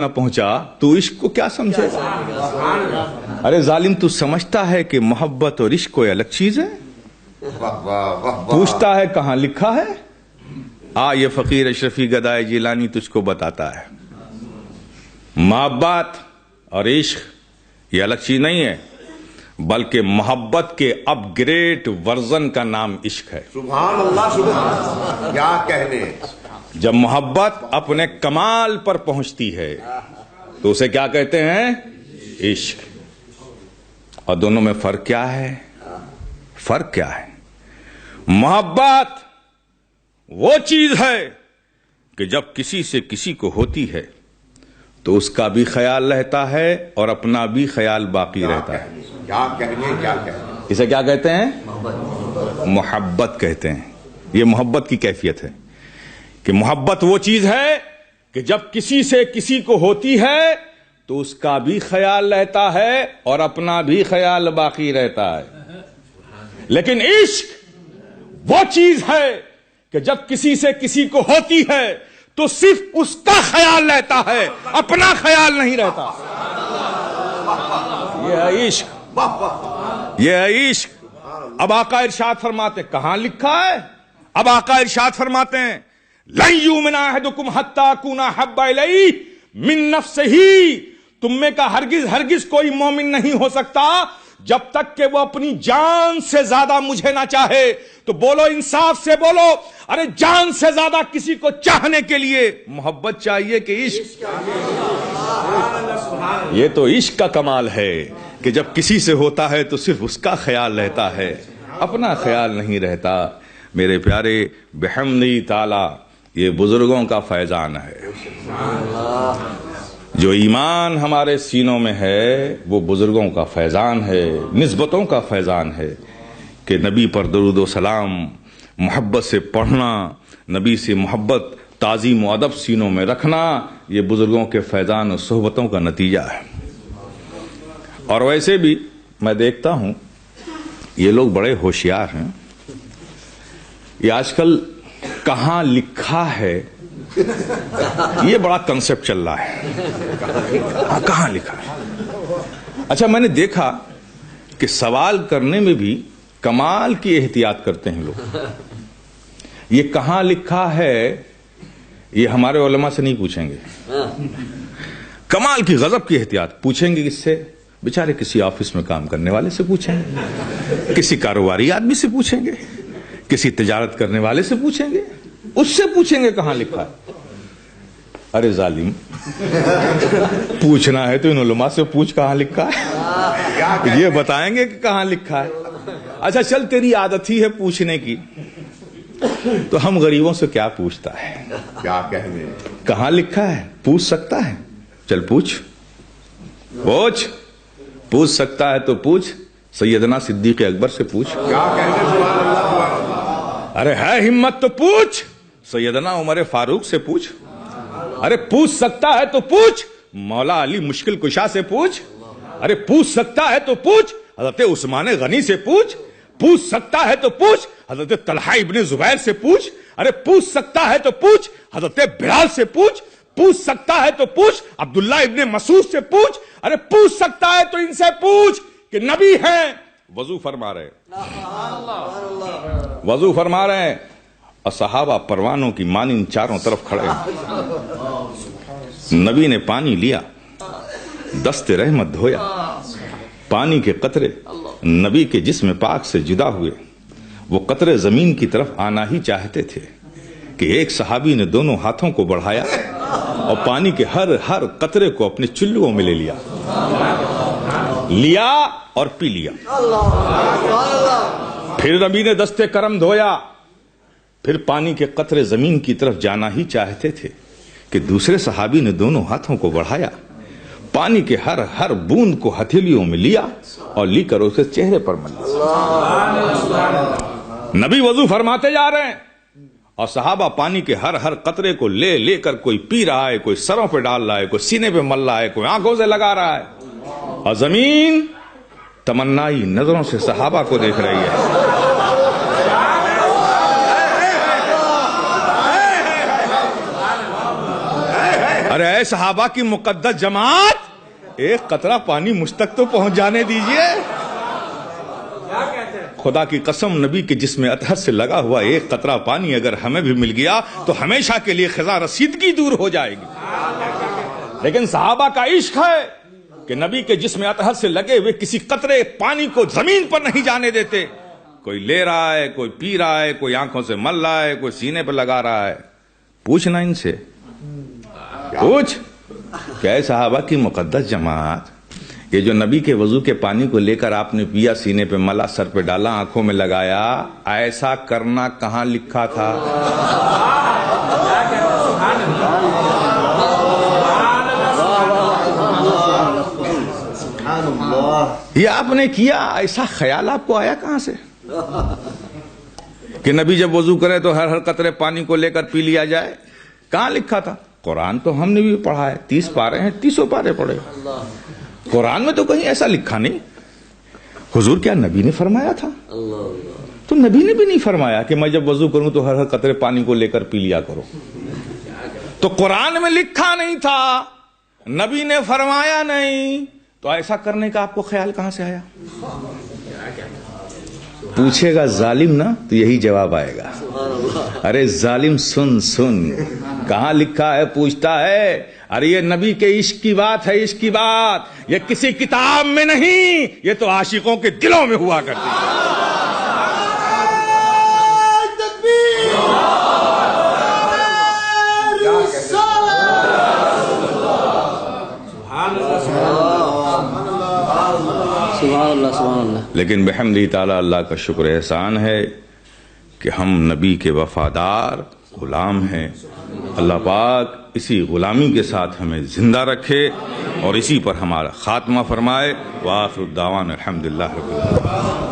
نہ پہنچا تو عشق کو کیا سمجھے گا؟ ارے ظالم، تو سمجھتا ہے کہ محبت اور عشق کوئی الگ چیز ہے؟ پوچھتا ہے کہاں لکھا ہے؟ یہ فقیر اشرفی گدائے جیلانی تجھ کو بتاتا ہے محبت اور عشق یہ الگ چیز نہیں ہے، بلکہ محبت کے اپ گریڈ ورژن کا نام عشق ہے۔ سبحان اللہ، سبحان اللہ، کیا کہنے۔ جب محبت اپنے کمال پر پہنچتی ہے تو اسے کیا کہتے ہیں؟ عشق۔ اور دونوں میں فرق کیا ہے؟ فرق کیا ہے؟ محبت وہ چیز ہے کہ جب کسی سے کسی کو ہوتی ہے تو اس کا بھی خیال رہتا ہے اور اپنا بھی خیال باقی رہتا ہے۔ کیا کہنے، کیا کہنے۔ اسے کیا کہتے ہیں؟ محبت کہتے ہیں۔ یہ محبت کی کیفیت ہے کہ محبت وہ چیز ہے کہ جب کسی سے کسی کو ہوتی ہے تو اس کا بھی خیال رہتا ہے اور اپنا بھی خیال باقی رہتا ہے۔ لیکن عشق وہ چیز ہے کہ جب کسی سے کسی کو ہوتی ہے تو صرف اس کا خیال رہتا ہے، اپنا خیال نہیں رہتا۔ یہ ہے عشق، یہ ہے عشق۔ اب آقا ارشاد فرماتے کہاں لکھا ہے؟ اب آقا ارشاد فرماتے ہیں لن یؤمن احدکم حتی اکون احب الیہ من نفسہ، تم میں کا ہرگز کوئی مومن نہیں ہو سکتا جب تک کہ وہ اپنی جان سے زیادہ مجھے نہ چاہے۔ تو بولو، انصاف سے بولو، ارے جان سے زیادہ کسی کو چاہنے کے لیے محبت چاہیے کہ عشق؟ یہ تو عشق کا کمال ہے کہ جب کسی سے ہوتا ہے تو صرف اس کا خیال رہتا ہے، اپنا خیال نہیں رہتا۔ میرے پیارے، بحمدہ تعالی یہ بزرگوں کا فیضان ہے۔ جو ایمان ہمارے سینوں میں ہے وہ بزرگوں کا فیضان ہے، نسبتوں کا فیضان ہے کہ نبی پر درود و سلام محبت سے پڑھنا، نبی سے محبت، تعظیم و ادب سینوں میں رکھنا، یہ بزرگوں کے فیضان و صحبتوں کا نتیجہ ہے۔ اور ویسے بھی میں دیکھتا ہوں یہ لوگ بڑے ہوشیار ہیں۔ یہ آج کل کہاں لکھا ہے یہ بڑا کنسپٹ چل رہا ہے، کہاں لکھا ہے۔ اچھا، میں نے دیکھا کہ سوال کرنے میں بھی کمال کی احتیاط کرتے ہیں لوگ۔ یہ کہاں لکھا ہے یہ ہمارے علماء سے نہیں پوچھیں گے، کمال کی غضب کی احتیاط پوچھیں گے کس سے؟ بیچارے کسی آفس میں کام کرنے والے سے پوچھیں گے، کسی کاروباری آدمی سے پوچھیں گے، کسی تجارت کرنے والے سے پوچھیں گے، اس سے پوچھیں گے کہاں لکھا ہے۔ ارے ظالم، پوچھنا ہے تو ان علماء سے پوچھ کہاں لکھا ہے، یہ بتائیں گے کہ کہاں لکھا ہے۔ اچھا چل، تیری عادت ہی ہے پوچھنے کی، تو ہم غریبوں سے کیا پوچھتا ہے؟ کیا کہنے۔ کہاں لکھا ہے پوچھ سکتا ہے؟ چل پوچھ پوچھ سکتا ہے تو پوچھ، سیدنا صدیق اکبر سے پوچھ۔ کیا کہنے، سبحان اللہ، سبحان اللہ۔ ارے ہے ہمت تو پوچھ، سیدنا عمر فاروق سے پوچھ۔ ارے پوچھ سکتا ہے تو پوچھ، مولا علی مشکل کشا سے پوچھ۔ ارے پوچھ سکتا ہے تو پوچھ، حضرت عثمان غنی سے پوچھ۔ پوچھ سکتا ہے تو پوچھ، حضرت طلحہ ابن زبیر سے پوچھ۔ ارے پوچھ سکتا ہے تو پوچھ، حضرت بلال سے پوچھ۔ پوچھ سکتا ہے تو پوچھ، عبداللہ ابن مسعود سے پوچھ۔ ارے پوچھ سکتا ہے تو ان سے پوچھ کہ نبی ہیں، وضو فرما رہے ہیں اور صحابہ پروانوں کی مانند چاروں طرف کھڑے ہیں۔ نبی نے پانی لیا، دست رحمت دھویا، پانی کے قطرے نبی کے جسم پاک سے جدا ہوئے۔ وہ قطرے زمین کی طرف آنا ہی چاہتے تھے کہ ایک صحابی نے دونوں ہاتھوں کو بڑھایا اور پانی کے ہر قطرے کو اپنے چلوؤں میں لے لیا اور پی لیا۔ پھر نبی نے دستے کرم دھویا، پھر پانی کے قطرے زمین کی طرف جانا ہی چاہتے تھے کہ دوسرے صحابی نے دونوں ہاتھوں کو بڑھایا، پانی کے ہر بوند کو ہتھیلیوں میں لیا اور لی کر اسے چہرے پر ملا۔ نبی وضو فرماتے جا رہے ہیں اور صحابہ پانی کے ہر قطرے کو لے کر کوئی پی رہا ہے، کوئی سروں پہ ڈال رہا ہے، کوئی سینے پہ مل رہا ہے، کوئی آنکھوں سے لگا رہا ہے، اور زمین تمنائی نظروں سے صحابہ کو دیکھ رہی ہے۔ ارے اے صحابہ کی مقدس جماعت، ایک قطرہ پانی مجھ تک تو پہنچ جانے دیجئے۔ خدا کی قسم، نبی کے جسم اطہر سے لگا ہوا ایک قطرہ پانی اگر ہمیں بھی مل گیا تو ہمیشہ کے لیے خزاں رسیدگی دور ہو جائے گی۔ لیکن صحابہ کا عشق ہے کہ نبی کے جسم اطہر سے لگے ہوئے کسی قطرے پانی کو زمین پر نہیں جانے دیتے۔ کوئی لے رہا ہے، کوئی پی رہا ہے، کوئی آنکھوں سے مل رہا ہے، کوئی سینے پہ لگا رہا ہے۔ پوچھنا ان سے، پوچھ کہ اے صحابہ کی مقدس جماعت، یہ جو نبی کے وضو کے پانی کو لے کر آپ نے پیا، سینے پہ ملا، سر پہ ڈالا، آنکھوں میں لگایا، ایسا کرنا کہاں لکھا تھا؟ یہ آپ نے کیا، ایسا خیال آپ کو آیا کہاں سے کہ نبی جب وضو کرے تو ہر قطرے پانی کو لے کر پی لیا جائے؟ کہاں لکھا تھا؟ قرآن تو ہم نے بھی پڑھا ہے، 30 پارے ہیں، 30 پارے پڑھے۔ قرآن میں تو کہیں ایسا لکھا نہیں۔ حضور کیا نبی نے فرمایا تھا؟ تو نبی نے بھی نہیں فرمایا کہ میں جب وضو کروں تو ہر قطرے پانی کو لے کر پی لیا کرو۔ تو قرآن میں لکھا نہیں تھا، نبی نے فرمایا نہیں، تو ایسا کرنے کا آپ کو خیال کہاں سے آیا؟ پوچھے گا ظالم نا تو یہی جواب آئے گا، ارے ظالم سن سن، کہاں لکھا ہے؟ پوچھتا ہے۔ ارے یہ نبی کے عشق کی بات ہے، عشق کی بات، یہ کسی کتاب میں نہیں، یہ تو عاشقوں کے دلوں میں ہوا کرتی ہے۔ لیکن بحمدہ تعالی اللہ کا شکر احسان ہے کہ ہم نبی کے وفادار غلام ہیں۔ اللہ پاک اسی غلامی کے ساتھ ہمیں زندہ رکھے اور اسی پر ہمارا خاتمہ فرمائے۔ وآخر الدعوانا الحمدللہ رب العالمین۔